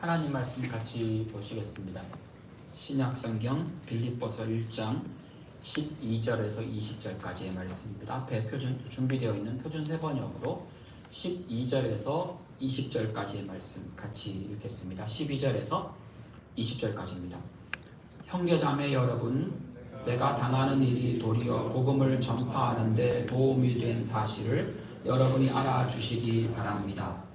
하나님 말씀 같이 보시겠습니다. 신약성경 빌립보서 1장 12절에서 20절까지의 말씀입니다. 앞에 준비되어 있는 표준세 번역으로 12절에서 20절까지의 말씀 같이 읽겠습니다. 12절에서 20절까지입니다. 형제자매 여러분, 내가 당하는 일이 도리어 복음을 전파하는 데 도움이 된 사실을 여러분이 알아주시기 바랍니다.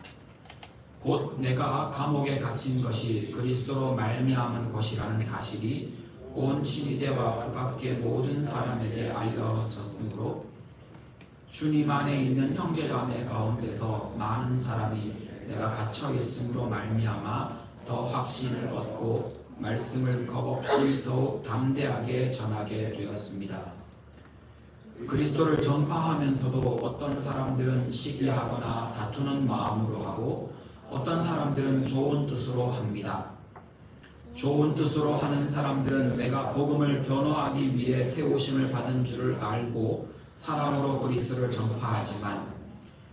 곧 내가 감옥에 갇힌 것이 그리스도로 말미암은 것이라는 사실이 온 진리대와 그 밖의 모든 사람에게 알려졌으므로 주님 안에 있는 형제자매 가운데서 많은 사람이 내가 갇혀 있음으로 말미암아 더 확신을 얻고 말씀을 겁없이 더욱 담대하게 전하게 되었습니다. 그리스도를 전파하면서도 어떤 사람들은 시기하거나 다투는 마음으로 하고 어떤 사람들은 좋은 뜻으로 합니다. 좋은 뜻으로 하는 사람들은 내가 복음을 변호하기 위해 세우심을 받은 줄을 알고 사랑으로 그리스도를 전파하지만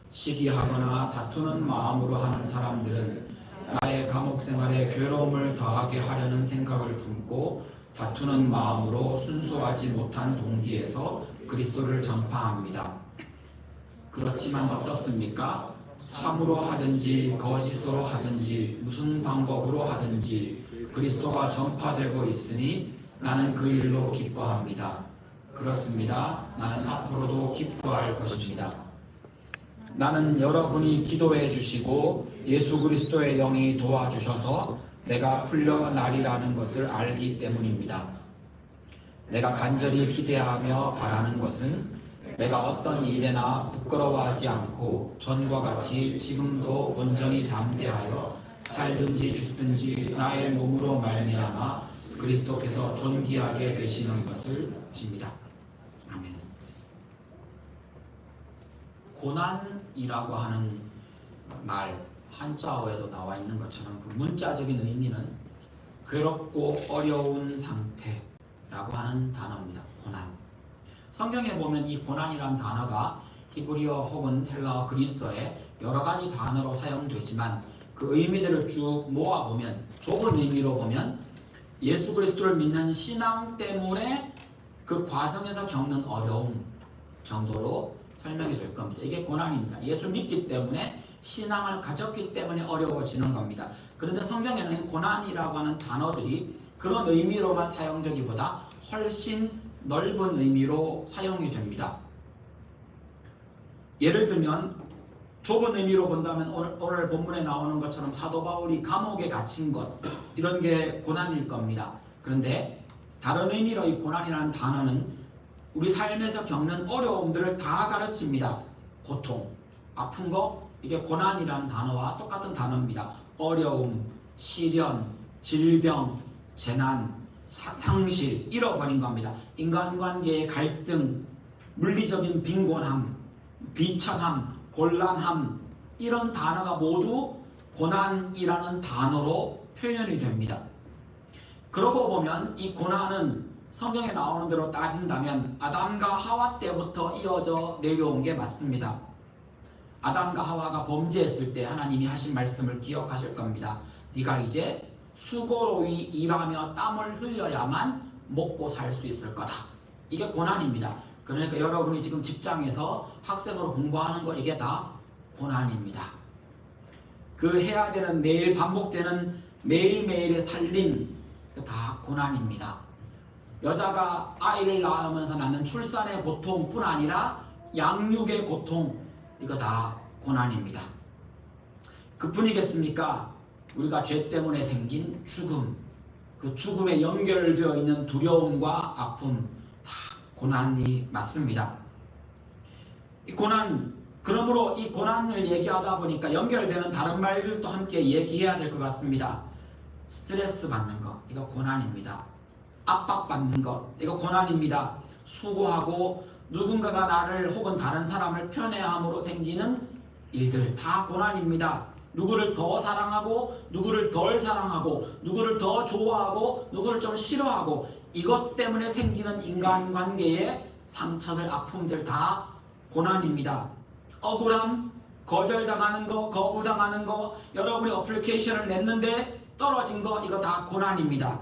시기하거나 다투는 마음으로 하는 사람들은 나의 감옥 생활에 괴로움을 더하게 하려는 생각을 품고 다투는 마음으로 순수하지 못한 동기에서 그리스도를 전파합니다. 그렇지만 어떻습니까? 참으로 하든지 거짓으로 하든지 무슨 방법으로 하든지 그리스도가 전파되고 있으니 나는 그 일로 기뻐합니다. 그렇습니다. 나는 앞으로도 기뻐할 것입니다. 나는 여러분이 기도해 주시고 예수 그리스도의 영이 도와주셔서 내가 풀려나리라는 것을 알기 때문입니다. 내가 간절히 기대하며 바라는 것은 내가 어떤 일에나 부끄러워하지 않고 전과 같이 지금도 온전히 담대하여 살든지 죽든지 나의 몸으로 말미암아 그리스도께서 존귀하게 되시는 것입니다. 아멘. 고난이라고 하는 말 한자어에도 나와 있는 것처럼 그 문자적인 의미는 괴롭고 어려운 상태라고 하는 단어입니다. 고난. 성경에 보면 이 고난이라는 단어가 히브리어 혹은 헬라어 그리스어에 여러 가지 단어로 사용되지만 그 의미들을 쭉 모아보면 좁은 의미로 보면 예수 그리스도를 믿는 신앙 때문에 그 과정에서 겪는 어려움 정도로 설명이 될 겁니다. 이게 고난입니다. 예수 믿기 때문에 신앙을 가졌기 때문에 어려워지는 겁니다. 그런데 성경에는 고난이라고 하는 단어들이 그런 의미로만 사용되기보다 훨씬 넓은 의미로 사용이 됩니다. 예를 들면 좁은 의미로 본다면 오늘 본문에 나오는 것처럼 사도 바울이 감옥에 갇힌 것 이런 게 고난일 겁니다. 그런데 다른 의미로 이 고난이라는 단어는 우리 삶에서 겪는 어려움들을 다 가르칩니다. 고통, 아픈 거 이게 고난이라는 단어와 똑같은 단어입니다. 어려움, 시련, 질병, 재난, 상실, 잃어버린 겁니다. 인간관계의 갈등, 물리적인 빈곤함, 비천함, 곤란함 이런 단어가 모두 고난이라는 단어로 표현이 됩니다. 그러고 보면 이 고난은 성경에 나오는 대로 따진다면 아담과 하와 때부터 이어져 내려온 게 맞습니다. 아담과 하와가 범죄했을 때 하나님이 하신 말씀을 기억하실 겁니다. 네가 이제 수고로이 일하며 땀을 흘려야만 먹고 살 수 있을 거다. 이게 고난입니다. 그러니까 여러분이 지금 직장에서 학생으로 공부하는 거 이게 다 고난입니다. 그 해야 되는 매일 반복되는 매일매일의 살림 다 고난입니다. 여자가 아이를 낳으면서 낳는 출산의 고통뿐 아니라 양육의 고통 이거 다 고난입니다. 그뿐이겠습니까? 우리가 죄 때문에 생긴 죽음, 그 죽음에 연결되어 있는 두려움과 아픔 다 고난이 맞습니다. 이 고난, 그러므로 이 고난을 얘기하다 보니까 연결되는 다른 말들도 함께 얘기해야 될 것 같습니다. 스트레스 받는 것, 이거 고난입니다. 압박받는 것, 이거 고난입니다. 수고하고 누군가가 나를 혹은 다른 사람을 편애함으로 생기는 일들 다 고난입니다. 누구를 더 사랑하고 누구를 덜 사랑하고 누구를 더 좋아하고 누구를 좀 싫어하고 이것 때문에 생기는 인간관계의 상처들, 아픔들 다 고난입니다. 억울함, 거절당하는 거, 거부당하는 거, 여러분이 어플리케이션을 냈는데 떨어진 거 이거 다 고난입니다.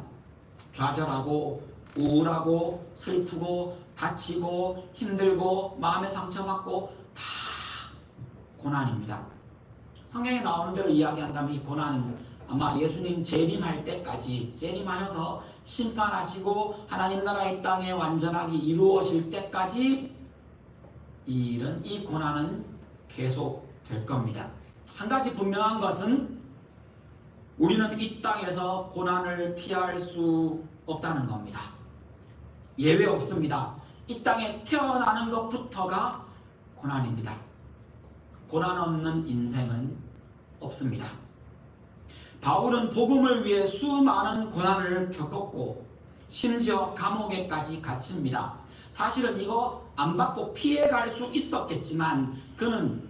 좌절하고 우울하고 슬프고 다치고 힘들고 마음의 상처받고 다 고난입니다. 성경에 나오는 대로 이야기한다면 이 고난은 아마 예수님 재림할 때까지, 재림하셔서 심판하시고 하나님 나라 이 땅에 완전하게 이루어질 때까지 이 고난은 계속 될 겁니다. 한 가지 분명한 것은 우리는 이 땅에서 고난을 피할 수 없다는 겁니다. 예외 없습니다. 이 땅에 태어나는 것부터가 고난입니다. 고난 없는 인생은 없습니다. 바울은 복음을 위해 수많은 고난을 겪었고 심지어 감옥에까지 갇힙니다. 사실은 이거 안 받고 피해갈 수 있었겠지만 그는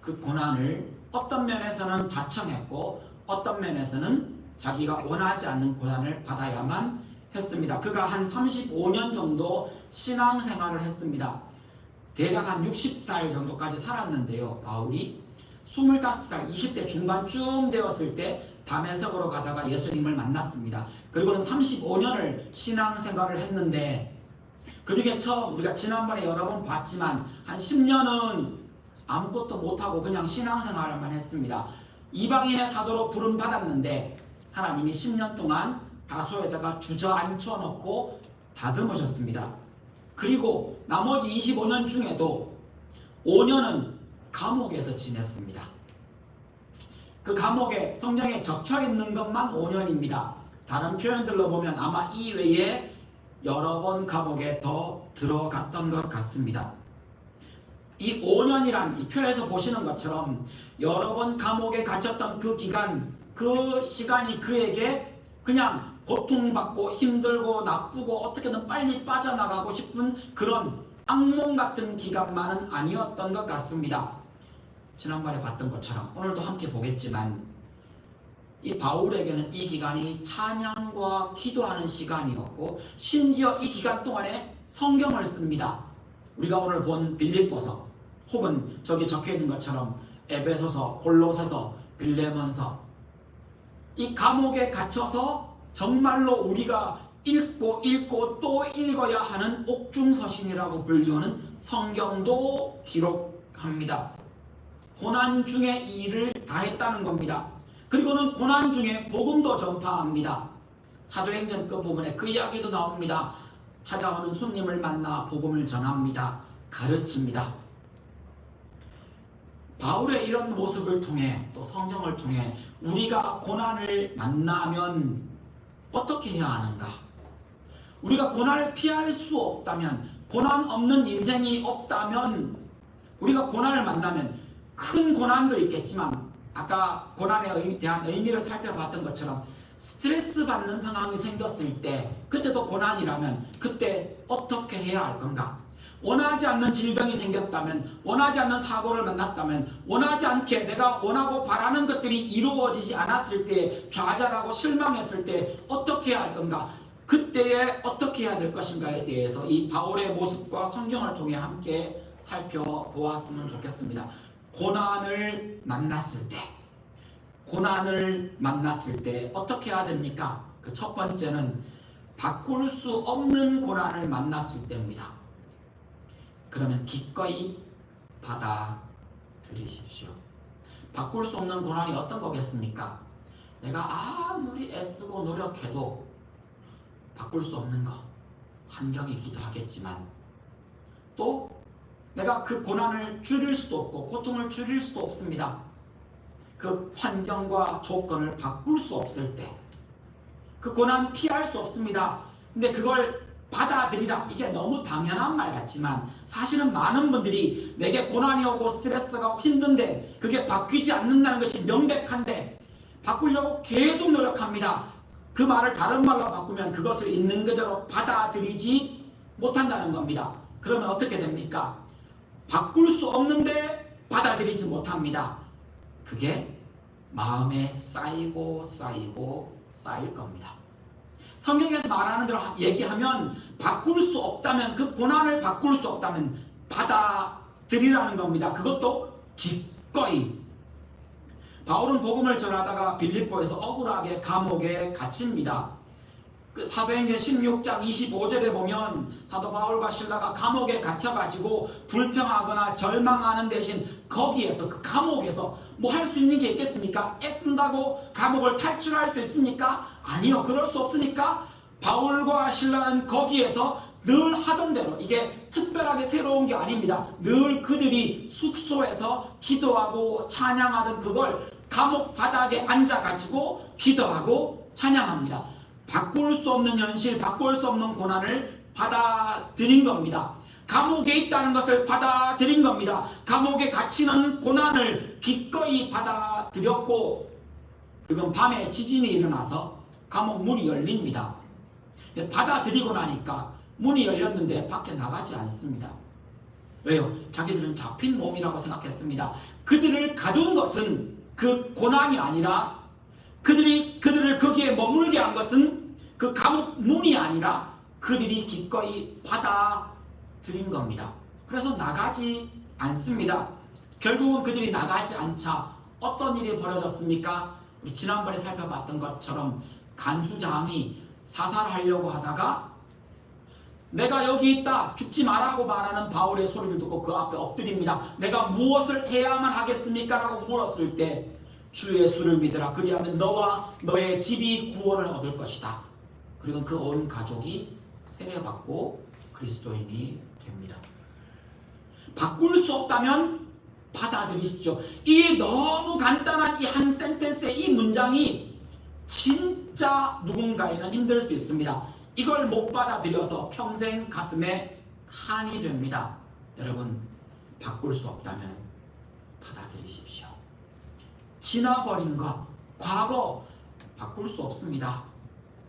그 고난을 어떤 면에서는 자청했고 어떤 면에서는 자기가 원하지 않는 고난을 받아야만 했습니다. 그가 한 35년 정도 신앙생활을 했습니다. 대략 한 60살 정도까지 살았는데요. 바울이 25살, 20대 중반쯤 되었을 때 다메섹으로 가다가 예수님을 만났습니다. 그리고는 35년을 신앙생활을 했는데 그 중에 처음 우리가 지난번에 여러 번 봤지만 한 10년은 아무것도 못하고 그냥 신앙생활만 했습니다. 이방인의 사도로 부름받았는데 하나님이 10년 동안 다소에다가 주저앉혀 놓고 다듬으셨습니다. 그리고 나머지 25년 중에도 5년은 감옥에서 지냈습니다. 그 감옥에 성경에 적혀 있는 것만 5년입니다. 다른 표현들로 보면 아마 이 외에 여러 번 감옥에 더 들어갔던 것 같습니다. 이 5년이란 이 표에서 보시는 것처럼 여러 번 감옥에 갇혔던 그 기간, 그 시간이 그에게 그냥 고통받고 힘들고 나쁘고 어떻게든 빨리 빠져나가고 싶은 그런 악몽 같은 기간만은 아니었던 것 같습니다. 지난번에 봤던 것처럼 오늘도 함께 보겠지만 이 바울에게는 이 기간이 찬양과 기도하는 시간이었고 심지어 이 기간 동안에 성경을 씁니다. 우리가 오늘 본 빌립보서 혹은 저기 적혀 있는 것처럼 에베소서, 골로새서, 빌레몬서 이 감옥에 갇혀서 정말로 우리가 읽고 또 읽어야 하는 옥중서신이라고 불리우는 성경도 기록합니다. 고난 중에 이 일을 다 했다는 겁니다. 그리고는 고난 중에 복음도 전파합니다. 사도행전 그 부분에 그 이야기도 나옵니다. 찾아오는 손님을 만나 복음을 전합니다. 가르칩니다. 바울의 이런 모습을 통해 또 성경을 통해 우리가 고난을 만나면 어떻게 해야 하는가? 우리가 고난을 피할 수 없다면, 고난 없는 인생이 없다면, 우리가 고난을 만나면 큰 고난도 있겠지만 아까 고난에 대한 의미를 살펴봤던 것처럼 스트레스 받는 상황이 생겼을 때 그때도 고난이라면 그때 어떻게 해야 할 건가? 원하지 않는 질병이 생겼다면, 원하지 않는 사고를 만났다면, 원하지 않게 내가 원하고 바라는 것들이 이루어지지 않았을 때 좌절하고 실망했을 때 어떻게 해야 할 건가? 그때에 어떻게 해야 될 것인가에 대해서 이 바울의 모습과 성경을 통해 함께 살펴보았으면 좋겠습니다. 고난을 만났을 때 어떻게 해야 됩니까? 그 첫 번째는 바꿀 수 없는 고난을 만났을 때입니다. 그러면 기꺼이 받아들이십시오. 바꿀 수 없는 고난이 어떤 거겠습니까? 내가 아무리 애쓰고 노력해도 바꿀 수 없는 거, 환경이기도 하겠지만 또 내가 그 고난을 줄일 수도 없고 고통을 줄일 수도 없습니다. 그 환경과 조건을 바꿀 수 없을 때 그 고난 피할 수 없습니다. 근데 그걸 받아들이라, 이게 너무 당연한 말 같지만 사실은 많은 분들이 내게 고난이 오고 스트레스가 오고 힘든데 그게 바뀌지 않는다는 것이 명백한데 바꾸려고 계속 노력합니다. 그 말을 다른 말로 바꾸면 그것을 있는 그대로 받아들이지 못한다는 겁니다. 그러면 어떻게 됩니까? 바꿀 수 없는데 받아들이지 못합니다. 그게 마음에 쌓이고 쌓일 겁니다. 성경에서 말하는 대로 얘기하면 바꿀 수 없다면, 그 고난을 바꿀 수 없다면 받아들이라는 겁니다. 그것도 기꺼이. 바울은 복음을 전하다가 빌립보에서 억울하게 감옥에 갇힙니다. 그 사도행전 16장 25절에 보면 사도 바울과 실라가 감옥에 갇혀가지고 불평하거나 절망하는 대신 거기에서 그 감옥에서 뭐 할 수 있는 게 있겠습니까? 애쓴다고 감옥을 탈출할 수 있습니까? 아니요. 그럴 수 없으니까 바울과 실라는 거기에서 늘 하던 대로, 이게 특별하게 새로운 게 아닙니다. 늘 그들이 숙소에서 기도하고 찬양하던 그걸 감옥 바닥에 앉아가지고 기도하고 찬양합니다. 바꿀 수 없는 현실, 바꿀 수 없는 고난을 받아들인 겁니다. 감옥에 있다는 것을 받아들인 겁니다. 감옥에 갇히는 고난을 기꺼이 받아들였고, 그건 밤에 지진이 일어나서 감옥 문이 열립니다. 받아들이고 나니까 문이 열렸는데 밖에 나가지 않습니다. 왜요? 자기들은 잡힌 몸이라고 생각했습니다. 그들을 가둔 것은 그 고난이 아니라, 그들을 거기에 머물게 한 것은 그 감옥 문이 아니라 그들이 기꺼이 받아들인 겁니다. 그래서 나가지 않습니다. 결국은 그들이 나가지 않자 어떤 일이 벌어졌습니까? 우리 지난번에 살펴봤던 것처럼 간수장이 사살하려고 하다가 내가 여기 있다, 죽지 말라고 말하는 바울의 소리를 듣고 그 앞에 엎드립니다. 내가 무엇을 해야만 하겠습니까? 라고 물었을 때 주 예수를 믿으라. 그리하면 너와 너의 집이 구원을 얻을 것이다. 그리고 그 온 가족이 세례받고 그리스도인이 됩니다. 바꿀 수 없다면 받아들이십시오. 이 너무 간단한 이 한 센텐스의 이 문장이 진짜 누군가에는 힘들 수 있습니다. 이걸 못 받아들여서 평생 가슴에 한이 됩니다. 여러분, 바꿀 수 없다면 받아들이십시오. 지나버린 것, 과거 바꿀 수 없습니다.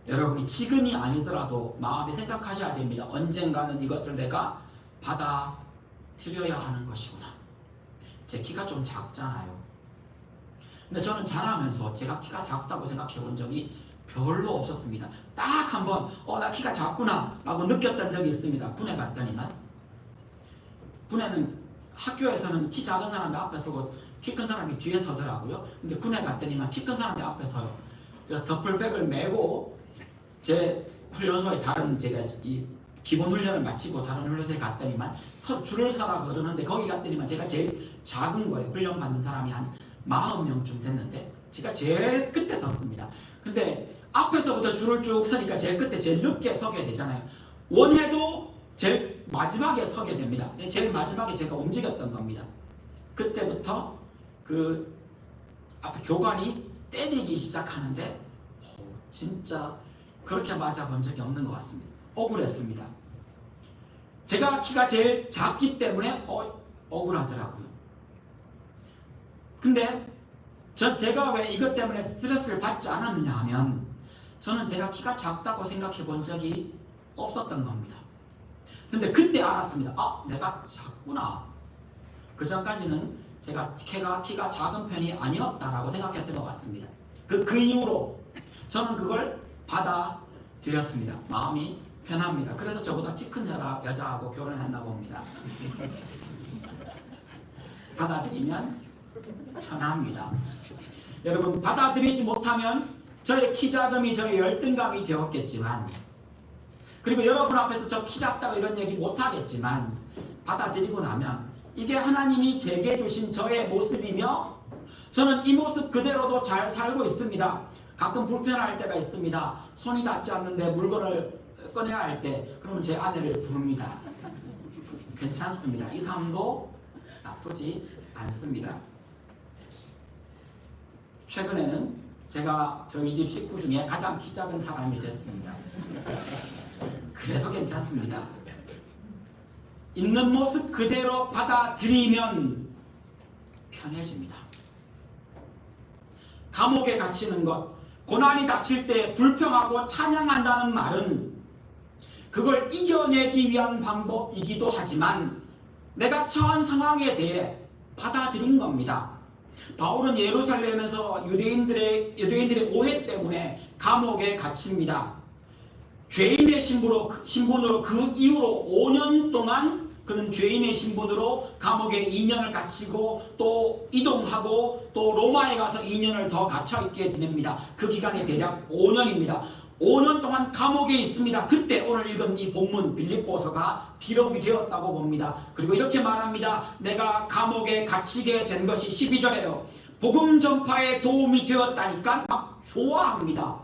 여러분이 지금이 아니더라도 마음에 생각하셔야 됩니다. 언젠가는 이것을 내가 받아들여야 하는 것이구나. 제 키가 좀 작잖아요. 근데 저는 자라면서 제가 키가 작다고 생각해 본 적이 별로 없었습니다. 딱 한 번 나 키가 작구나 라고 느꼈던 적이 있습니다. 군에 갔더니만, 군에는 학교에서는 키 작은 사람이 앞에 서고 키 큰 사람이 뒤에 서더라고요. 근데 군에 갔더니만 키 큰 사람이 앞에 서요. 제가 더플백을 메고 제 훈련소에 제가 이 기본 훈련을 마치고 다른 훈련소에 갔더니만 줄을 서라 그러는데, 거기 갔더니만 제가 제일 작은 거예요. 훈련 받는 사람이 한 40명쯤 됐는데 제가 제일 끝에 섰습니다. 근데 앞에서부터 줄을 쭉 서니까 제일 끝에 제일 늦게 서게 되잖아요. 원해도 제일 마지막에 서게 됩니다. 제일 마지막에 제가 움직였던 겁니다. 그때부터 그 앞에 교관이 때리기 시작하는데 진짜 그렇게 맞아본 적이 없는 것 같습니다. 억울했습니다. 제가 키가 제일 작기 때문에 억울하더라고요. 근데 제가 왜 이것 때문에 스트레스를 받지 않았느냐 하면, 저는 제가 키가 작다고 생각해 본 적이 없었던 겁니다. 근데 그때 알았습니다. 내가 작구나. 그 전까지는 제가 키가 작은 편이 아니었다라고 생각했던 것 같습니다. 그 이후로 저는 그걸 받아들였습니다. 마음이 편합니다. 그래서 저보다 키 큰 여자하고 결혼했나 봅니다. 받아들이면 편합니다. 여러분, 받아들이지 못하면 저의 키 작음이 저의 열등감이 되었겠지만, 그리고 여러분 앞에서 저 키 작다고 이런 얘기 못하겠지만, 받아들이고 나면 이게 하나님이 제게 주신 저의 모습이며 저는 이 모습 그대로도 잘 살고 있습니다. 가끔 불편할 때가 있습니다. 손이 닿지 않는데 물건을 꺼내야 할 때, 그러면 제 아내를 부릅니다. 괜찮습니다. 이 삶도 나쁘지 않습니다. 최근에는 제가 저희 집 식구 중에 가장 키 작은 사람이 됐습니다. 그래도 괜찮습니다. 있는 모습 그대로 받아들이면 편해집니다. 감옥에 갇히는 것, 고난이 닥칠 때 불평하고 찬양한다는 말은 그걸 이겨내기 위한 방법이기도 하지만 내가 처한 상황에 대해 받아들인 겁니다. 바울은 예루살렘에서 유대인들의 오해 때문에 감옥에 갇힙니다. 죄인의 신분으로 그 이후로 5년 동안 그는 죄인의 신분으로 감옥에 2년을 갇히고 또 이동하고 또 로마에 가서 2년을 더 갇혀 있게 됩니다. 그 기간이 대략 5년입니다. 5년 동안 감옥에 있습니다. 그때 오늘 읽은 이 본문 빌립보서가 기록이 되었다고 봅니다. 그리고 이렇게 말합니다. 내가 감옥에 갇히게 된 것이 12절에요. 복음 전파에 도움이 되었다니까 막 좋아합니다.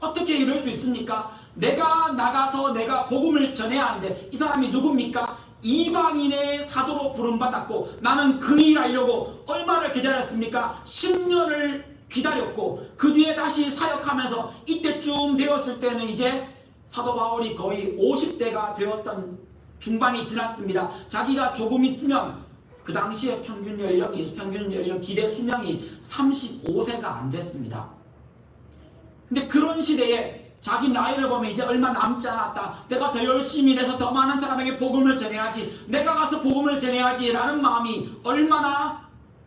어떻게 이럴 수 있습니까? 내가 나가서 내가 복음을 전해야 하는데 이 사람이 누굽니까? 이방인의 사도로 부름받았고 나는 그 일 하려고 얼마를 기다렸습니까? 10년을 기다렸고 그 뒤에 다시 사역하면서 이때쯤 되었을 때는 이제 사도 바울이 거의 50대가 되었던 중반이 지났습니다. 자기가 조금 있으면 그 당시에 평균 연령 기대 수명이 35세가 안 됐습니다. 근데 그런 시대에 자기 나이를 보면 이제 얼마 남지 않았다. 내가 더 열심히 일해서 더 많은 사람에게 복음을 전해야지. 내가 가서 복음을 전해야지 라는 마음이 얼마나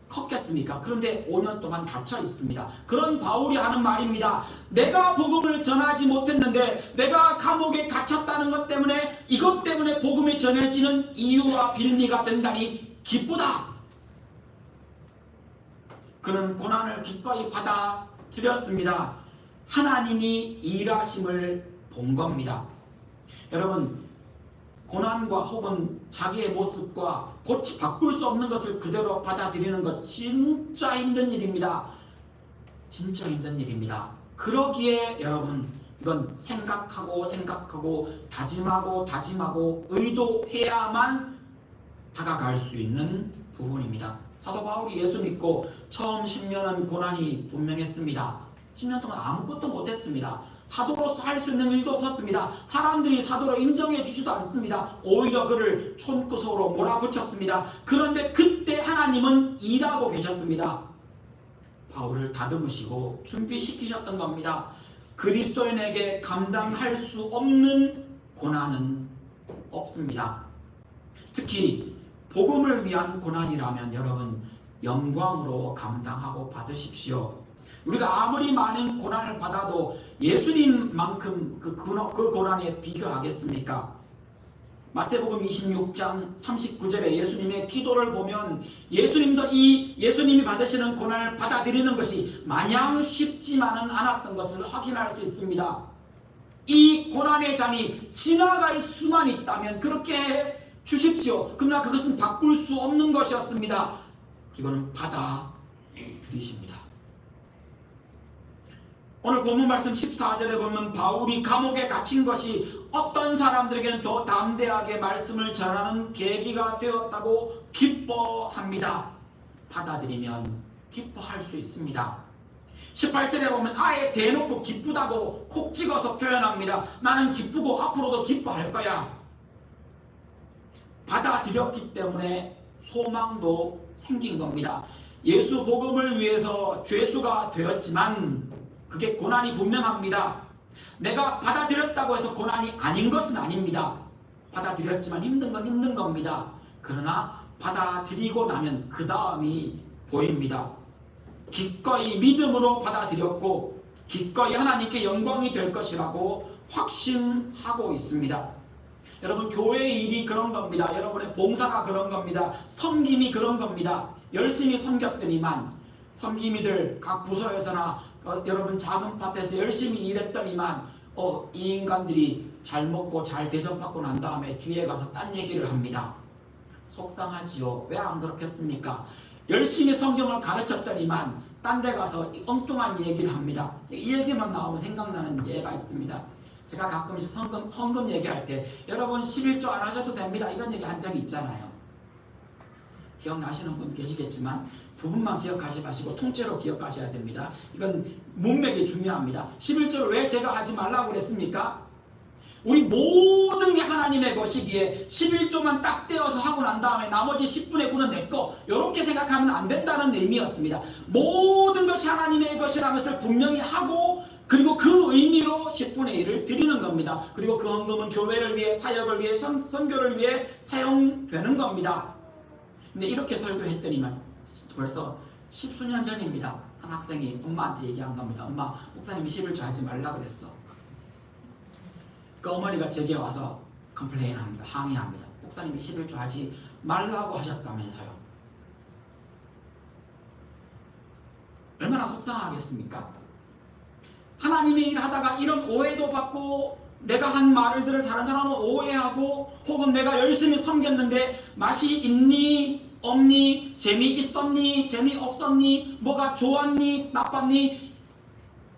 컸겠습니까? 그런데 5년 동안 갇혀 있습니다. 그런 바울이 하는 말입니다. 내가 복음을 전하지 못했는데 내가 감옥에 갇혔다는 것 때문에 이것 때문에 복음이 전해지는 이유와 빌미가 된다니 기쁘다. 그는 고난을 기꺼이 받아들였습니다. 하나님이 일하심을 본 겁니다. 여러분, 고난과 혹은 자기의 모습과 바꿀 수 없는 것을 그대로 받아들이는 것 진짜 힘든 일입니다. 진짜 힘든 일입니다. 그러기에 여러분, 이건 생각하고 다짐하고 의도해야만 다가갈 수 있는 부분입니다. 사도 바울이 예수 믿고 처음 10년은 고난이 분명했습니다. 10년 동안 아무것도 못했습니다. 사도로서 할 수 있는 일도 없었습니다. 사람들이 사도로 인정해 주지도 않습니다. 오히려 그를 촌구석으로 몰아붙였습니다. 그런데 그때 하나님은 일하고 계셨습니다. 바울을 다듬으시고 준비시키셨던 겁니다. 그리스도인에게 감당할 수 없는 고난은 없습니다. 특히 복음을 위한 고난이라면 여러분 영광으로 감당하고 받으십시오. 우리가 아무리 많은 고난을 받아도 예수님만큼 그 고난에 비교하겠습니까? 마태복음 26장 39절에 예수님의 기도를 보면 예수님도 이 예수님이 받으시는 고난을 받아들이는 것이 마냥 쉽지만은 않았던 것을 확인할 수 있습니다. 이 고난의 잔이 지나갈 수만 있다면 그렇게 해 주십시오. 그러나 그것은 바꿀 수 없는 것이었습니다. 이거는 받아들이십니다. 오늘 본문 말씀 14절에 보면 바울이 감옥에 갇힌 것이 어떤 사람들에게는 더 담대하게 말씀을 전하는 계기가 되었다고 기뻐합니다. 받아들이면 기뻐할 수 있습니다. 18절에 보면 아예 대놓고 기쁘다고 콕 찍어서 표현합니다. 나는 기쁘고 앞으로도 기뻐할 거야. 받아들였기 때문에 소망도 생긴 겁니다. 예수 복음을 위해서 죄수가 되었지만 그게 고난이 분명합니다. 내가 받아들였다고 해서 고난이 아닌 것은 아닙니다. 받아들였지만 힘든 건 힘든 겁니다. 그러나 받아들이고 나면 그 다음이 보입니다. 기꺼이 믿음으로 받아들였고 기꺼이 하나님께 영광이 될 것이라고 확신하고 있습니다. 여러분, 교회의 일이 그런 겁니다. 여러분의 봉사가 그런 겁니다. 섬김이 그런 겁니다. 열심히 섬겼더니만 섬김이들 각 부서에서나 여러분 작은 밭에서 열심히 일했더니만 이 인간들이 잘 먹고 잘 대접받고 난 다음에 뒤에 가서 딴 얘기를 합니다. 속상하지요. 왜 안 그렇겠습니까? 열심히 성경을 가르쳤더니만 딴 데 가서 엉뚱한 얘기를 합니다. 이 얘기만 나오면 생각나는 예가 있습니다. 제가 가끔씩 헌금 얘기할 때 여러분 11조 안 하셔도 됩니다. 이런 얘기 한 적이 있잖아요. 기억나시는 분 계시겠지만 부분만 기억하지 마시고 통째로 기억하셔야 됩니다. 이건 문맥이 중요합니다. 11조를 왜 제가 하지 말라고 그랬습니까? 우리 모든 게 하나님의 것이기에 11조만 딱 떼어서 하고 난 다음에 나머지 10분의 9는 내 거 이렇게 생각하면 안 된다는 의미였습니다. 모든 것이 하나님의 것이라는 것을 분명히 하고 그리고 그 의미로 10분의 1을 드리는 겁니다. 그리고 그 헌금은 교회를 위해 사역을 위해 선교를 위해 사용되는 겁니다. 근데 이렇게 설교했더니만 벌써 10수년 전입니다. 한 학생이 엄마한테 얘기한 겁니다. 엄마, 목사님이 11조 하지 말라 그랬어. 그 어머니가 제게 와서 컴플레인합니다. 항의합니다. 목사님이 11조 하지 말라고 하셨다면서요. 얼마나 속상하겠습니까? 하나님의 일 하다가 이런 오해도 받고 내가 한 말을 들을 다른 사람은 오해하고 혹은 내가 열심히 섬겼는데 맛이 있니 없니 재미있었니 재미없었니 뭐가 좋았니 나빴니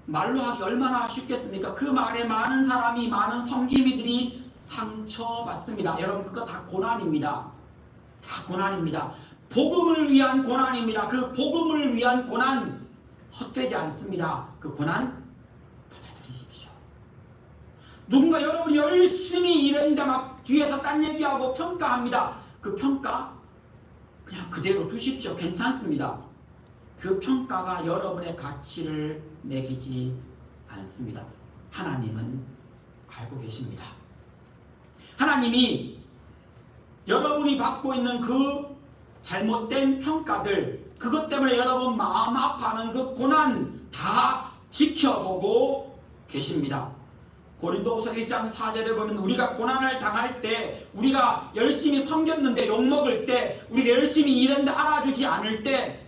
말로 하기 얼마나 쉽겠습니까? 그 말에 많은 사람이 많은 섬김이들이 상처받습니다. 여러분 그거 다 고난입니다. 다 고난입니다. 복음을 위한 고난입니다. 그 복음을 위한 고난 헛되지 않습니다. 그 고난 받아들이십시오. 누군가 여러분이 열심히 일했는데 막 뒤에서 딴 얘기하고 평가합니다. 그 평가 그냥 그대로 두십시오. 괜찮습니다. 그 평가가 여러분의 가치를 매기지 않습니다. 하나님은 알고 계십니다. 하나님이 여러분이 받고 있는 그 잘못된 평가들 그것 때문에 여러분 마음 아파하는 그 고난 다 지켜보고 계십니다. 고린도후서 1장 4절에 보면 우리가 고난을 당할 때 우리가 열심히 섬겼는데 욕먹을 때 우리가 열심히 일했는데 알아주지 않을 때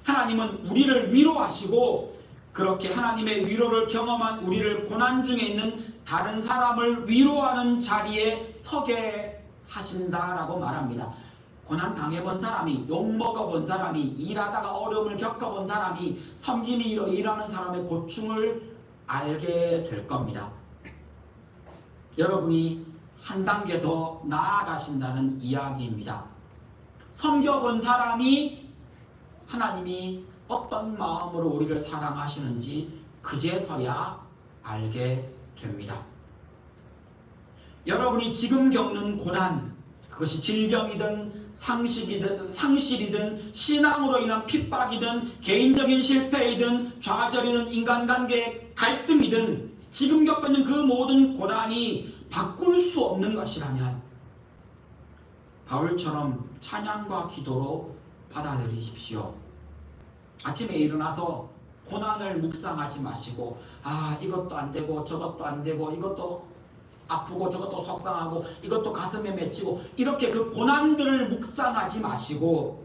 하나님은 우리를 위로하시고 그렇게 하나님의 위로를 경험한 우리를 고난 중에 있는 다른 사람을 위로하는 자리에 서게 하신다라고 말합니다. 고난 당해본 사람이 욕먹어본 사람이 일하다가 어려움을 겪어본 사람이 섬김이로 일하는 사람의 고충을 알게 될 겁니다. 여러분이 한 단계 더 나아가신다는 이야기입니다. 섬겨본 사람이 하나님이 어떤 마음으로 우리를 사랑하시는지 그제서야 알게 됩니다. 여러분이 지금 겪는 고난 그것이 질병이든 상실이든 신앙으로 인한 핍박이든 개인적인 실패이든 좌절이든 인간관계의 갈등이든 지금 겪는 그 모든 고난이 바꿀 수 없는 것이라면 바울처럼 찬양과 기도로 받아들이십시오. 아침에 일어나서 고난을 묵상하지 마시고 이것도 안 되고 저것도 안 되고 이것도 아프고 저것도 속상하고 이것도 가슴에 맺히고 이렇게 그 고난들을 묵상하지 마시고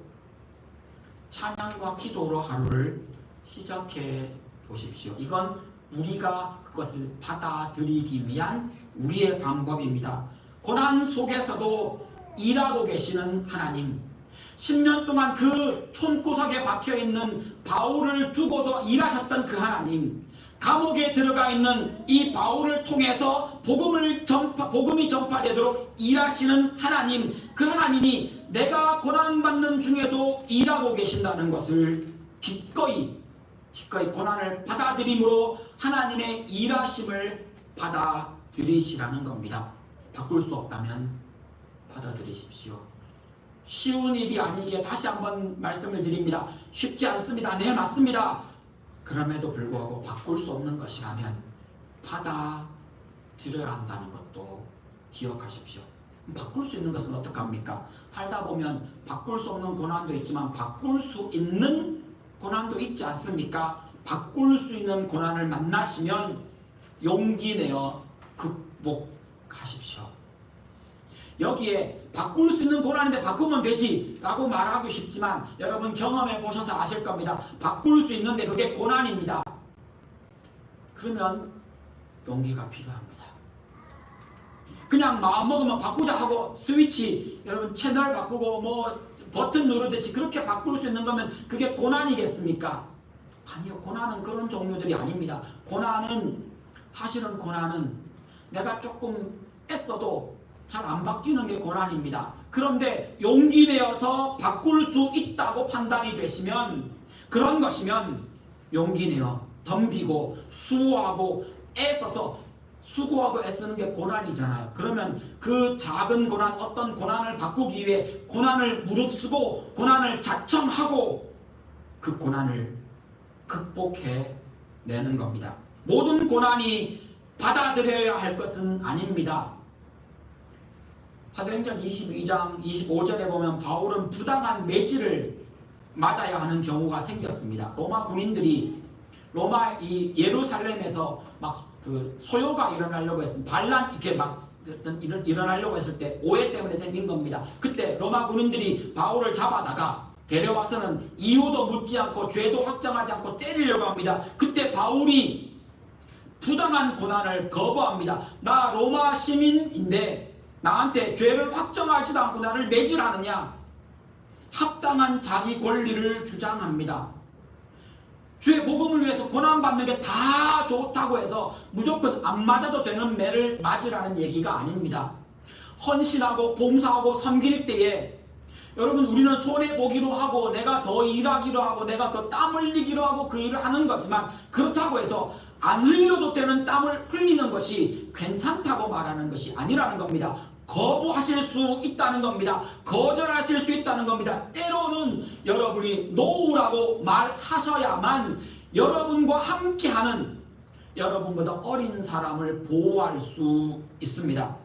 찬양과 기도로 하루를 시작해 보십시오. 이건 우리가 그것을 받아들이기 위한 우리의 방법입니다. 고난 속에서도 일하고 계시는 하나님 10년 동안 그 촌구석에 박혀있는 바울을 두고도 일하셨던 그 하나님 감옥에 들어가 있는 이 바울을 통해서 복음이 전파되도록 일하시는 하나님 그 하나님이 내가 고난받는 중에도 일하고 계신다는 것을 기꺼이 고난을 받아들임으로 하나님의 일하심을 받아들이시라는 겁니다. 바꿀 수 없다면 받아들이십시오. 쉬운 일이 아니기에 다시 한번 말씀을 드립니다. 쉽지 않습니다. 네, 맞습니다. 그럼에도 불구하고 바꿀 수 없는 것이라면 받아들여야 한다는 것도 기억하십시오. 바꿀 수 있는 것은 어떡합니까? 살다 보면 바꿀 수 없는 고난도 있지만 바꿀 수 있는 고난도 있지 않습니까? 바꿀 수 있는 고난을 만나시면 용기 내어 극복하십시오. 여기에 바꿀 수 있는 고난인데 바꾸면 되지 라고 말하기 쉽지만 여러분 경험해 보셔서 아실 겁니다. 바꿀 수 있는데 그게 고난입니다. 그러면 용기가 필요합니다. 그냥 마음먹으면 바꾸자 하고 스위치 여러분 채널 바꾸고 뭐 버튼 누르듯이 그렇게 바꿀 수 있는 거면 그게 고난이겠습니까? 아니요. 고난은 그런 종류들이 아닙니다. 사실은 고난은 내가 조금 애써도 잘 안 바뀌는 게 고난입니다. 그런데 용기 내어서 바꿀 수 있다고 판단이 되시면 그런 것이면 용기 내어 덤비고 수고하고 애써서 수고하고 애쓰는 게 고난이잖아요. 그러면 그 작은 고난 어떤 고난을 바꾸기 위해 고난을 무릅쓰고 고난을 자청하고 그 고난을 극복해 내는 겁니다. 모든 고난이 받아들여야 할 것은 아닙니다. 사도행전 22장 25절에 보면 바울은 부당한 매질을 맞아야 하는 경우가 생겼습니다. 로마 군인들이 로마 이 예루살렘에서 막 그 소요가 일어나려고 했습니다. 반란 이렇게 막 일어나려고 했을 때 오해 때문에 생긴 겁니다. 그때 로마 군인들이 바울을 잡아다가 데려와서는 이유도 묻지 않고 죄도 확정하지 않고 때리려고 합니다. 그때 바울이 부당한 고난을 거부합니다. 나 로마 시민인데 나한테 죄를 확정하지도 않고 나를 매질하느냐. 합당한 자기 권리를 주장합니다. 주의 복음을 위해서 고난받는 게 다 좋다고 해서 무조건 안 맞아도 되는 매를 맞으라는 얘기가 아닙니다. 헌신하고 봉사하고 섬길 때에 여러분 우리는 손해보기로 하고 내가 더 일하기로 하고 내가 더 땀 흘리기로 하고 그 일을 하는 거지만 그렇다고 해서 안 흘려도 되는 땀을 흘리는 것이 괜찮다고 말하는 것이 아니라는 겁니다. 거부하실 수 있다는 겁니다. 거절하실 수 있다는 겁니다. 때로는 여러분이 노우라고 말하셔야만 여러분과 함께하는 여러분보다 어린 사람을 보호할 수 있습니다.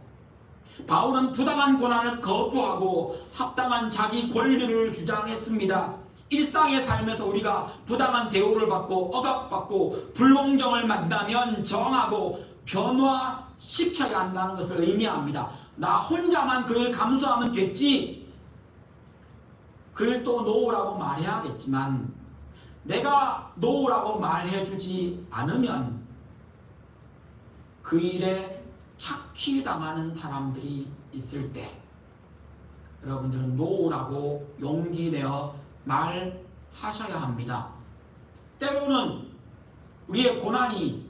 바울은 부당한 고난을 거부하고 합당한 자기 권리를 주장했습니다. 일상의 삶에서 우리가 부당한 대우를 받고 억압받고 불공정을 만나면 정하고 변화시켜야 한다는 것을 의미합니다. 나 혼자만 그 일 감수하면 됐지. 그 일 또 놓으라고 말해야겠지만 내가 놓으라고 말해주지 않으면 그 일에 착취당하는 사람들이 있을 때 여러분들은 놓으라고 용기 내어 말하셔야 합니다. 때로는 우리의 고난이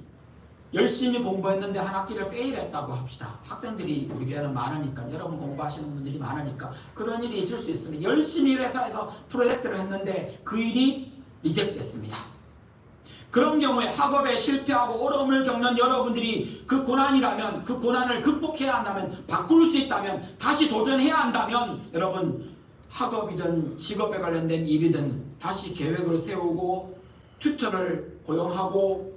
열심히 공부했는데 한 학기를 페일했다고 합시다. 학생들이 우리 교회는 많으니까 여러분 공부하시는 분들이 많으니까 그런 일이 있을 수 있습니다. 열심히 회사에서 프로젝트를 했는데 그 일이 리젝트됐습니다. 그런 경우에 학업에 실패하고 어려움을 겪는 여러분들이 그 고난이라면 그 고난을 극복해야 한다면 바꿀 수 있다면 다시 도전해야 한다면 여러분 학업이든 직업에 관련된 일이든 다시 계획을 세우고 튜터를 고용하고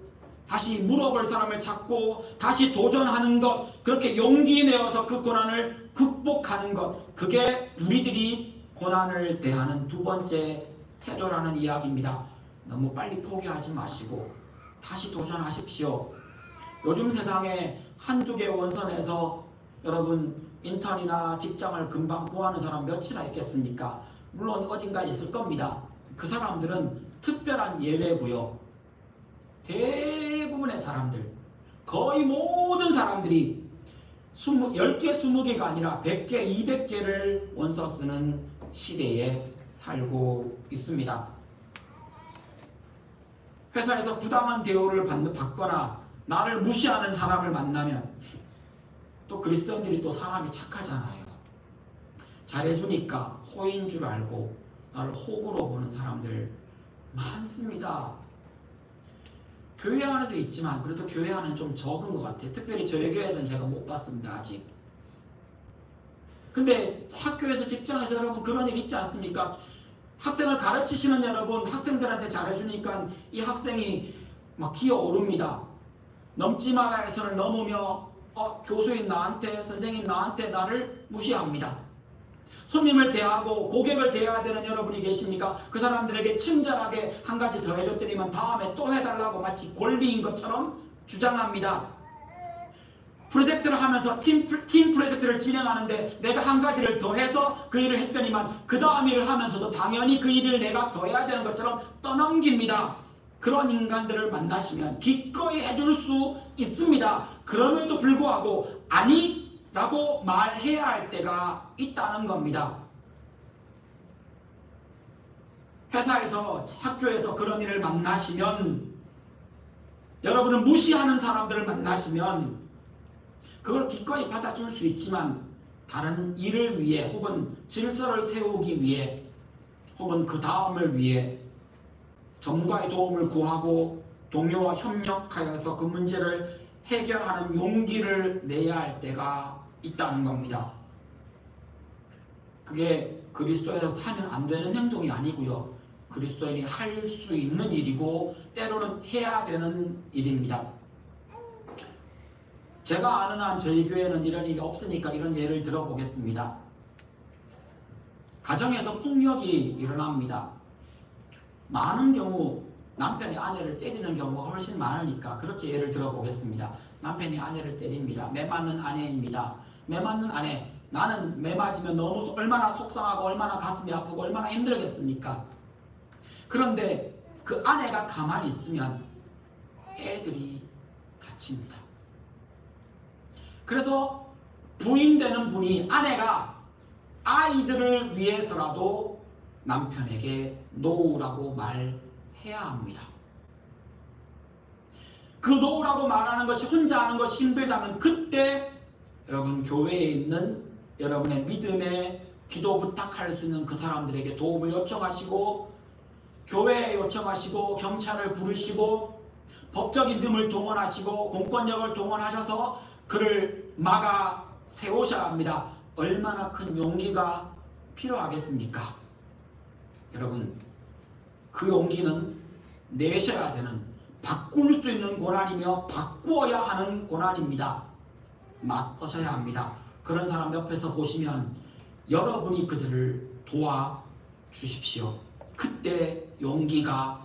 다시 물어볼 사람을 찾고 다시 도전하는 것 그렇게 용기 내어서 그 고난을 극복하는 것 그게 우리들이 고난을 대하는 두 번째 태도라는 이야기입니다. 너무 빨리 포기하지 마시고 다시 도전하십시오. 요즘 세상에 한두 개 원선에서 여러분 인턴이나 직장을 금방 구하는 사람 몇이나 있겠습니까? 물론 어딘가에 있을 겁니다. 그 사람들은 특별한 예외고요. 대부분의 사람들, 거의 모든 사람들이 10개, 20개가 아니라 100개, 200개를 원서 쓰는 시대에 살고 있습니다. 회사에서 부당한 대우를 받거나 나를 무시하는 사람을 만나면 또 그리스도인들이 또 사람이 착하잖아요. 잘해주니까 호인 줄 알고 나를 호구로 보는 사람들 많습니다. 교회 안에도 있지만 그래도 교회 안에는 좀 적은 것 같아요. 특별히 저희 교회에서는 제가 못 봤습니다. 아직. 근데 학교에서 직장에서 여러분 그런 일 있지 않습니까? 학생을 가르치시는 여러분 학생들한테 잘해주니까 이 학생이 막 기어오릅니다. 넘지 말아야 선을 넘으며 교수인 나한테 선생님 나한테 나를 무시합니다. 손님을 대하고 고객을 대해야 되는 여러분이 계십니까? 그 사람들에게 친절하게 한 가지 더 해줬더니만 다음에 또 해달라고 마치 권리인 것처럼 주장합니다. 프로젝트를 하면서 팀 프로젝트를 진행하는데 내가 한 가지를 더 해서 그 일을 했더니만 그 다음 일을 하면서도 당연히 그 일을 내가 더 해야 되는 것처럼 떠넘깁니다. 그런 인간들을 만나시면 기꺼이 해줄 수 있습니다. 그럼에도 불구하고 아니 라고 말해야 할 때가 있다는 겁니다. 회사에서 학교에서 그런 일을 만나시면 여러분은 무시하는 사람들을 만나시면 그걸 기꺼이 받아줄 수 있지만 다른 일을 위해 혹은 질서를 세우기 위해 혹은 그 다음을 위해 전문가의 도움을 구하고 동료와 협력하여서 그 문제를 해결하는 용기를 내야 할 때가 있다는 겁니다. 그게 그리스도에서 사면 안 되는 행동이 아니고요. 그리스도인이 할 수 있는 일이고 때로는 해야 되는 일입니다. 제가 아는 한 저희 교회는 이런 일이 없으니까 이런 예를 들어보겠습니다. 가정에서 폭력이 일어납니다. 많은 경우 남편이 아내를 때리는 경우가 훨씬 많으니까 그렇게 예를 들어보겠습니다. 남편이 아내를 때립니다. 매 맞는 아내입니다. 매 맞는 아내. 나는 매 맞으면 너무 얼마나 속상하고 얼마나 가슴이 아프고 얼마나 힘들겠습니까? 그런데 그 아내가 가만히 있으면 애들이 다칩니다. 그래서 부인 되는 분이 아내가 아이들을 위해서라도 남편에게 놓으라고 말해야 합니다. 그 놓으라고 말하는 것이 혼자 하는 것이 힘들다면 그때 여러분 교회에 있는 여러분의 믿음의 기도 부탁할 수 있는 그 사람들에게 도움을 요청하시고 교회에 요청하시고 경찰을 부르시고 법적인 힘을 동원하시고 공권력을 동원하셔서 그를 막아 세우셔야 합니다. 얼마나 큰 용기가 필요하겠습니까? 여러분 그 용기는 내셔야 되는 바꿀 수 있는 고난이며 바꾸어야 하는 고난입니다. 맞서셔야 합니다. 그런 사람 옆에서 보시면 여러분이 그들을 도와주십시오. 그때 용기가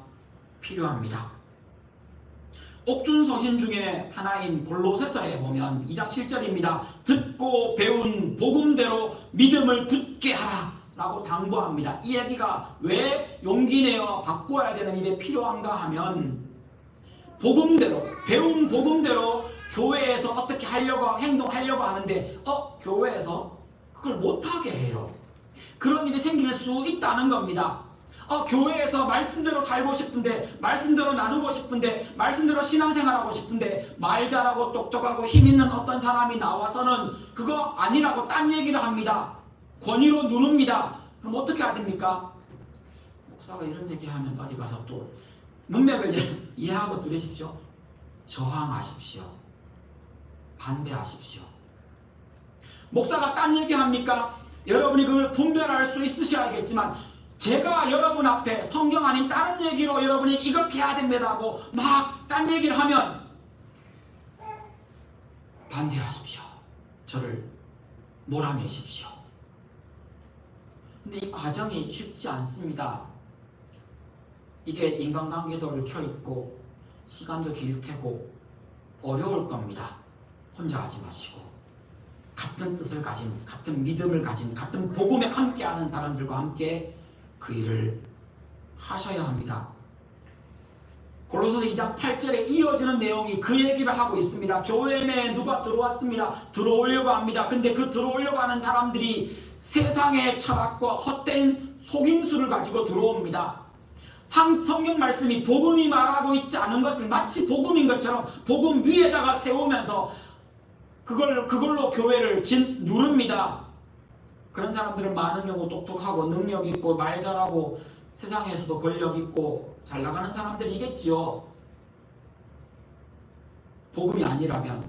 필요합니다. 옥중서신 중에 하나인 골로새서에 보면 2장 7절입니다. 듣고 배운 복음대로 믿음을 굳게 하라 라고 당부합니다. 이 얘기가 왜 용기 내어 바꿔야 되는 일에 필요한가 하면 복음대로 배운 복음대로 교회에서 어떻게 하려고 행동하려고 하는데 교회에서 그걸 못하게 해요. 그런 일이 생길 수 있다는 겁니다. 교회에서 말씀대로 살고 싶은데 말씀대로 나누고 싶은데 말씀대로 신앙생활하고 싶은데 말 잘하고 똑똑하고 힘있는 어떤 사람이 나와서는 그거 아니라고 딴 얘기를 합니다. 권위로 누릅니다. 그럼 어떻게 해야 됩니까? 목사가 이런 얘기하면 어디 가서 또 문맥을 이해하고 들으십시오. 저항하십시오. 반대하십시오. 목사가 딴 얘기합니까? 여러분이 그걸 분별할 수 있으셔야겠지만 제가 여러분 앞에 성경 아닌 다른 얘기로 여러분이 이렇게 해야 됩니다고 막 딴 얘기를 하면 반대하십시오. 저를 몰아내십시오. 근데 이 과정이 쉽지 않습니다. 이게 인간관계도 켜있고 시간도 길 테고 어려울 겁니다. 혼자 하지 마시고 같은 뜻을 가진 같은 믿음을 가진 같은 복음에 함께하는 사람들과 함께 그 일을 하셔야 합니다. 골로새서 2장 8절에 이어지는 내용이 그 얘기를 하고 있습니다. 교회 내에 누가 들어왔습니다. 들어오려고 합니다. 근데 그 들어오려고 하는 사람들이 세상의 철학과 헛된 속임수를 가지고 들어옵니다. 성경 말씀이 복음이 말하고 있지 않은 것을 마치 복음인 것처럼 복음 위에다가 세우면서 그걸로 교회를 누릅니다. 그런 사람들은 많은 경우 똑똑하고 능력 있고 말 잘하고 세상에서도 권력 있고 잘 나가는 사람들이겠지요. 복음이 아니라면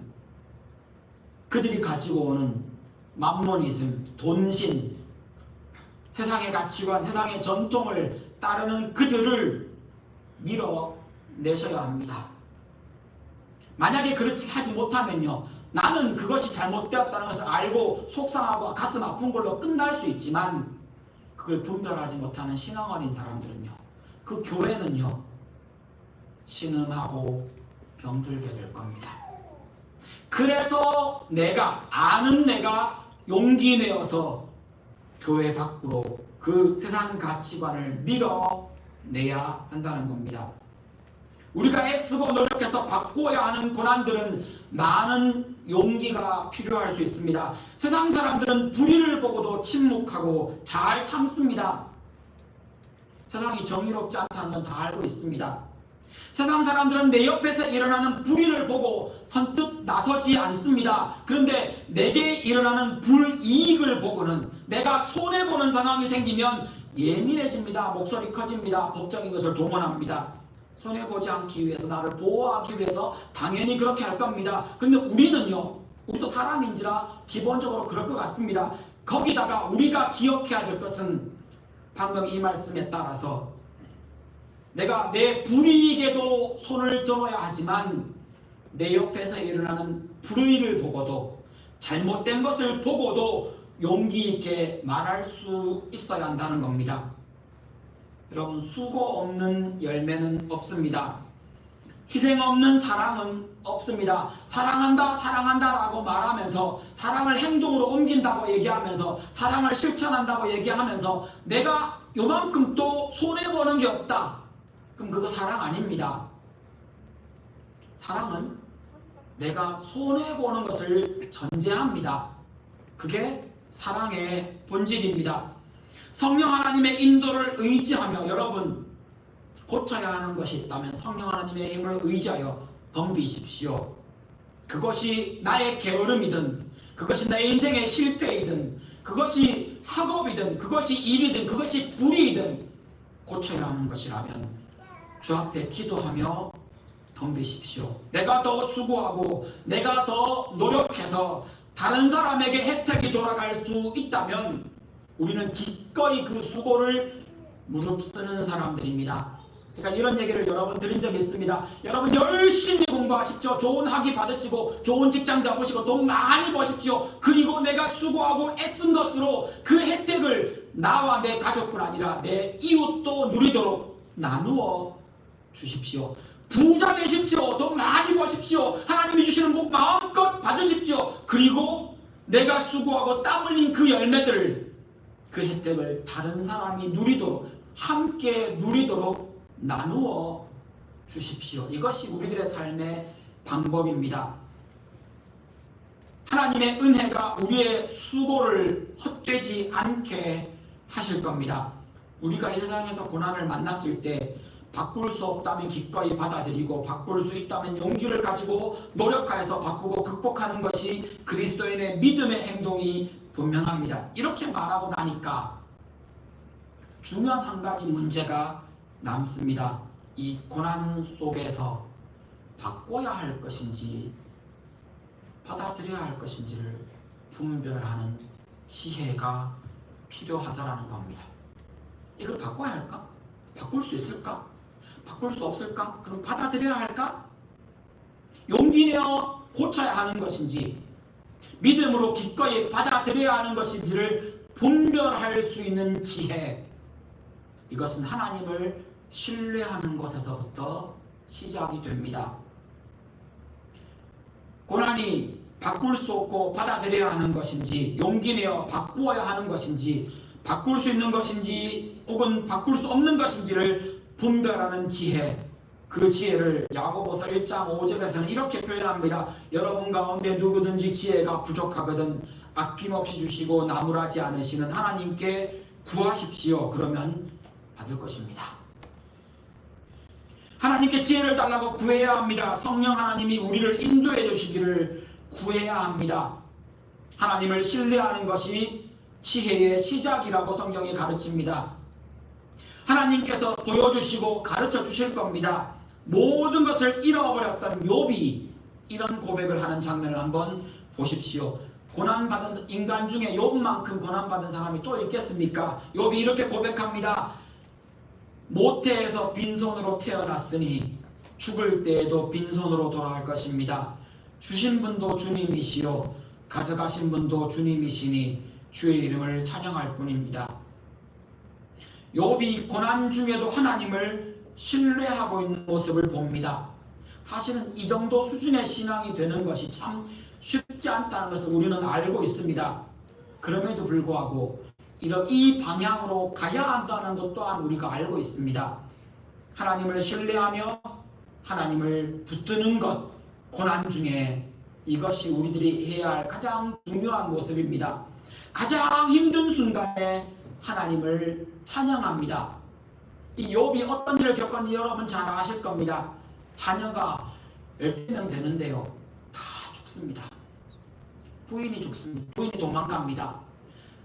그들이 가지고 오는 맘모니즘, 돈신, 세상의 가치관, 세상의 전통을 따르는 그들을 밀어내셔야 합니다. 만약에 그렇지 하지 못하면요, 나는 그것이 잘못되었다는 것을 알고 속상하고 가슴 아픈 걸로 끝날 수 있지만 그걸 분별하지 못하는 신앙 어린 사람들은요, 그 교회는요 신음하고 병들게 될 겁니다. 그래서 내가 용기 내어서 교회 밖으로 그 세상 가치관을 밀어내야 한다는 겁니다. 우리가 애쓰고 노력해서 바꾸어야 하는 고난들은 많은 용기가 필요할 수 있습니다. 세상 사람들은 불의를 보고도 침묵하고 잘 참습니다. 세상이 정의롭지 않다는 건 다 알고 있습니다. 세상 사람들은 내 옆에서 일어나는 불의를 보고 선뜻 나서지 않습니다. 그런데 내게 일어나는 불이익을 보고는 내가 손해보는 상황이 생기면 예민해집니다. 목소리 커집니다. 법적인 것을 동원합니다. 손해보지 않기 위해서, 나를 보호하기 위해서 당연히 그렇게 할 겁니다. 그런데 우리도 사람인지라 기본적으로 그럴 것 같습니다. 거기다가 우리가 기억해야 될 것은 방금 이 말씀에 따라서 내가 내 불이익에도 손을 들어야 하지만 내 옆에서 일어나는 불의를 보고도 잘못된 것을 보고도 용기 있게 말할 수 있어야 한다는 겁니다. 여러분, 수고 없는 열매는 없습니다. 희생 없는 사랑은 없습니다. 사랑한다, 사랑한다라고 말하면서 사랑을 행동으로 옮긴다고 얘기하면서 사랑을 실천한다고 얘기하면서 내가 요만큼 또 손해보는 게 없다. 그럼 그거 사랑 아닙니다. 사랑은 내가 손해보는 것을 전제합니다. 그게 사랑의 본질입니다. 성령 하나님의 인도를 의지하며 여러분 고쳐야 하는 것이 있다면 성령 하나님의 힘을 의지하여 덤비십시오. 그것이 나의 게으름이든 그것이 내 인생의 실패이든 그것이 학업이든 그것이 일이든 그것이 불의이든 고쳐야 하는 것이라면 주 앞에 기도하며 덤비십시오. 내가 더 수고하고 내가 더 노력해서 다른 사람에게 혜택이 돌아갈 수 있다면 우리는 기꺼이 그 수고를 무릅쓰는 사람들입니다. 제가 이런 얘기를 여러분 드린 적이 있습니다. 여러분 열심히 공부하십시오. 좋은 학위 받으시고 좋은 직장 잡으시고 돈 많이 버십시오. 그리고 내가 수고하고 애쓴 것으로 그 혜택을 나와 내 가족뿐 아니라 내 이웃도 누리도록 나누어 주십시오. 부자 되십시오. 돈 많이 버십시오. 하나님이 주시는 복 마음껏 받으십시오. 그리고 내가 수고하고 땀 흘린 그 열매들을 그 혜택을 다른 사람이 누리도록 함께 누리도록 나누어 주십시오. 이것이 우리들의 삶의 방법입니다. 하나님의 은혜가 우리의 수고를 헛되지 않게 하실 겁니다. 우리가 이 세상에서 고난을 만났을 때 바꿀 수 없다면 기꺼이 받아들이고 바꿀 수 있다면 용기를 가지고 노력하여서 바꾸고 극복하는 것이 그리스도인의 믿음의 행동이 분명합니다. 이렇게 말하고 나니까 중요한 한 가지 문제가 남습니다. 이 고난 속에서 바꿔야 할 것인지 받아들여야 할 것인지를 분별하는 지혜가 필요하다라는 겁니다. 이걸 바꿔야 할까? 바꿀 수 있을까? 바꿀 수 없을까? 그럼 받아들여야 할까? 용기 내어 고쳐야 하는 것인지 믿음으로 기꺼이 받아들여야 하는 것인지를 분별할 수 있는 지혜, 이것은 하나님을 신뢰하는 것에서부터 시작이 됩니다. 고난이 바꿀 수 없고 받아들여야 하는 것인지 용기 내어 바꾸어야 하는 것인지 바꿀 수 있는 것인지 혹은 바꿀 수 없는 것인지를 분별하는 지혜, 그 지혜를 야고보서 1장 5절에서는 이렇게 표현합니다. 여러분 가운데 누구든지 지혜가 부족하거든 아낌없이 주시고 나무라지 않으시는 하나님께 구하십시오. 그러면 받을 것입니다. 하나님께 지혜를 달라고 구해야 합니다. 성령 하나님이 우리를 인도해 주시기를 구해야 합니다. 하나님을 신뢰하는 것이 지혜의 시작이라고 성경이 가르칩니다. 하나님께서 보여주시고 가르쳐 주실 겁니다. 모든 것을 잃어버렸던 욥이 이런 고백을 하는 장면을 한번 보십시오. 고난받은 인간 중에 욥만큼 고난받은 사람이 또 있겠습니까? 욥이 이렇게 고백합니다. 모태에서 빈손으로 태어났으니 죽을 때에도 빈손으로 돌아갈 것입니다. 주신 분도 주님이시요 가져가신 분도 주님이시니 주의 이름을 찬양할 뿐입니다. 욥이 고난 중에도 하나님을 신뢰하고 있는 모습을 봅니다. 사실은 이 정도 수준의 신앙이 되는 것이 참 쉽지 않다는 것을 우리는 알고 있습니다. 그럼에도 불구하고 이 방향으로 가야 한다는 것 또한 우리가 알고 있습니다. 하나님을 신뢰하며 하나님을 붙드는 것, 고난 중에 이것이 우리들이 해야 할 가장 중요한 모습입니다. 가장 힘든 순간에 하나님을 찬양합니다. 이 욥이 어떤 일을 겪었는지 여러분 잘 아실 겁니다. 자녀가 10명 되는데요, 다 죽습니다. 부인이 죽습니다. 부인이 도망갑니다.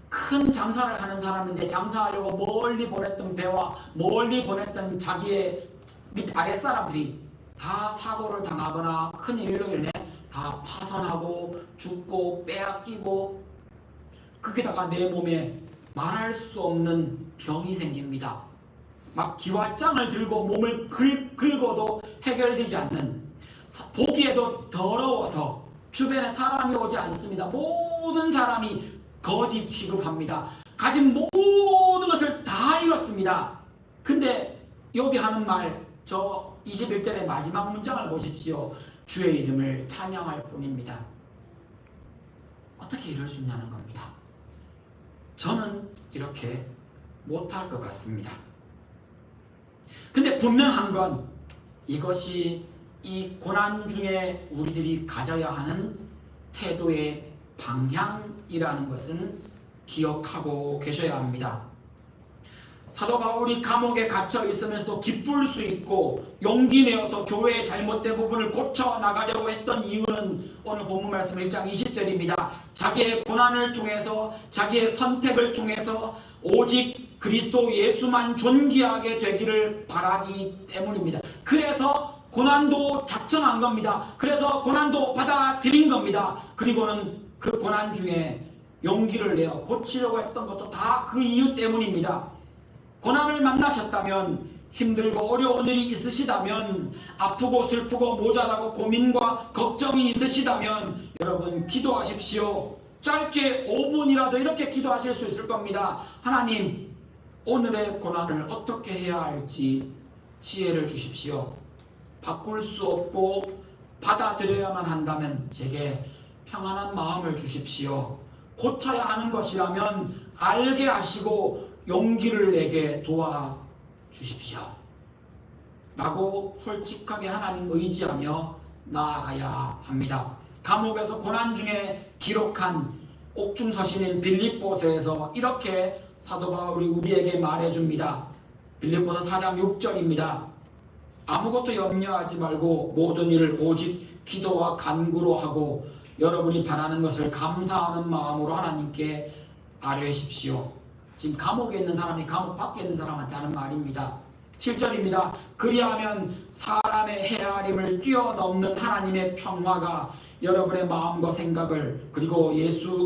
큰 장사를 하는 사람인데 장사하려고 멀리 보냈던 배와 멀리 보냈던 자기의 밑 아랫사람들이 다 사고를 당하거나 큰일로 인해 다 파산하고 죽고 빼앗기고, 거기다가 내 몸에 말할 수 없는 병이 생깁니다. 막 기왓장을 들고 몸을 긁어도 해결되지 않는, 보기에도 더러워서 주변에 사람이 오지 않습니다. 모든 사람이 거짓 취급합니다. 가진 모든 것을 다 잃었습니다. 근데 욥이 하는 말, 저 21절의 마지막 문장을 보십시오. 주의 이름을 찬양할 뿐입니다. 어떻게 이럴 수 있냐는 겁니다. 저는 이렇게 못할 것 같습니다. 근데 분명한 건 이것이 이 고난 중에 우리들이 가져야 하는 태도의 방향이라는 것은 기억하고 계셔야 합니다. 사도 바울이 감옥에 갇혀 있으면서도 기쁠 수 있고 용기 내어서 교회의 잘못된 부분을 고쳐 나가려고 했던 이유는 오늘 본문 말씀 1장 20절입니다. 자기의 고난을 통해서, 자기의 선택을 통해서 오직 그리스도 예수만 존귀하게 되기를 바라기 때문입니다. 그래서 고난도 자청한 겁니다. 그래서 고난도 받아들인 겁니다. 그리고는 그 고난 중에 용기를 내어 고치려고 했던 것도 다 그 이유 때문입니다. 고난을 만나셨다면, 힘들고 어려운 일이 있으시다면, 아프고 슬프고 모자라고 고민과 걱정이 있으시다면 여러분 기도하십시오. 짧게 5분이라도 이렇게 기도하실 수 있을 겁니다. 하나님, 오늘의 고난을 어떻게 해야 할지 지혜를 주십시오. 바꿀 수 없고 받아들여야만 한다면 제게 평안한 마음을 주십시오. 고쳐야 하는 것이라면 알게 하시고 용기를 내게 도와주십시오. 라고 솔직하게 하나님 의지하며 나아가야 합니다. 감옥에서 고난 중에 기록한 옥중서신인 빌립보서에서 이렇게 사도 바울이 우리에게 말해줍니다. 빌립보서 4장 6절입니다. 아무것도 염려하지 말고 모든 일을 오직 기도와 간구로 하고 여러분이 바라는 것을 감사하는 마음으로 하나님께 아뢰십시오. 지금 감옥에 있는 사람이 감옥 밖에 있는 사람한테 하는 말입니다. 7절입니다. 그리하면 사람의 헤아림을 뛰어넘는 하나님의 평화가 여러분의 마음과 생각을 그리고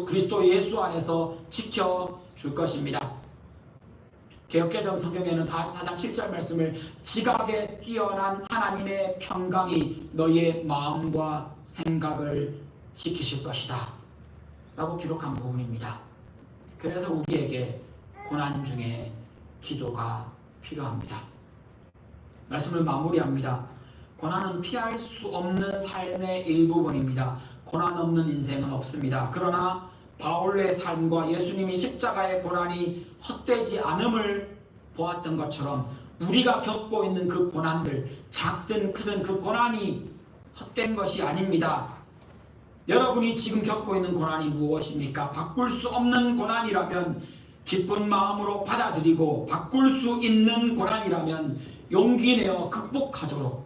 그리스도 예수 안에서 지켜줄 것입니다. 개역개정 성경에는 4장 7절 말씀을 지각에 뛰어난 하나님의 평강이 너희의 마음과 생각을 지키실 것이다 라고 기록한 부분입니다. 그래서 우리에게 고난 중에 기도가 필요합니다. 말씀을 마무리합니다. 고난은 피할 수 없는 삶의 일부분입니다. 고난 없는 인생은 없습니다. 그러나 바울의 삶과 예수님이 십자가의 고난이 헛되지 않음을 보았던 것처럼 우리가 겪고 있는 그 고난들, 작든 크든 그 고난이 헛된 것이 아닙니다. 여러분이 지금 겪고 있는 고난이 무엇입니까? 바꿀 수 없는 고난이라면 기쁜 마음으로 받아들이고 바꿀 수 있는 고난이라면 용기 내어 극복하도록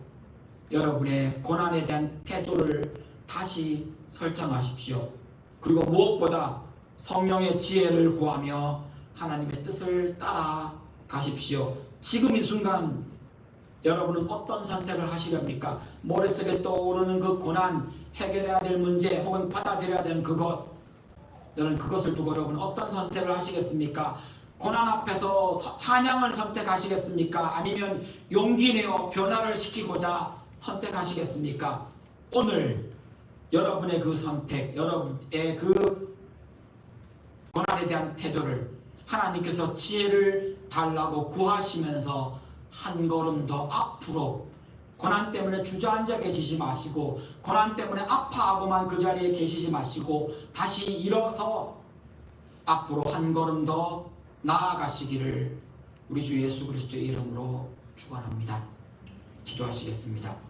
여러분의 고난에 대한 태도를 다시 설정하십시오. 그리고 무엇보다 성령의 지혜를 구하며 하나님의 뜻을 따라가십시오. 지금 이 순간 여러분은 어떤 선택을 하시렵니까? 머릿속에 떠오르는 그 고난, 해결해야 될 문제 혹은 받아들여야 되는 그것, 여러분 그것을 두고 여러분 어떤 선택을 하시겠습니까? 고난 앞에서 찬양을 선택하시겠습니까? 아니면 용기 내어 변화를 시키고자 선택하시겠습니까? 오늘 여러분의 그 선택, 여러분의 그 고난에 대한 태도를 하나님께서 지혜를 달라고 구하시면서 한 걸음 더 앞으로, 고난 때문에 주저앉아 계시지 마시고 고난 때문에 아파하고만 그 자리에 계시지 마시고 다시 일어서 앞으로 한 걸음 더 나아가시기를 우리 주 예수 그리스도의 이름으로 축원합니다. 기도하시겠습니다.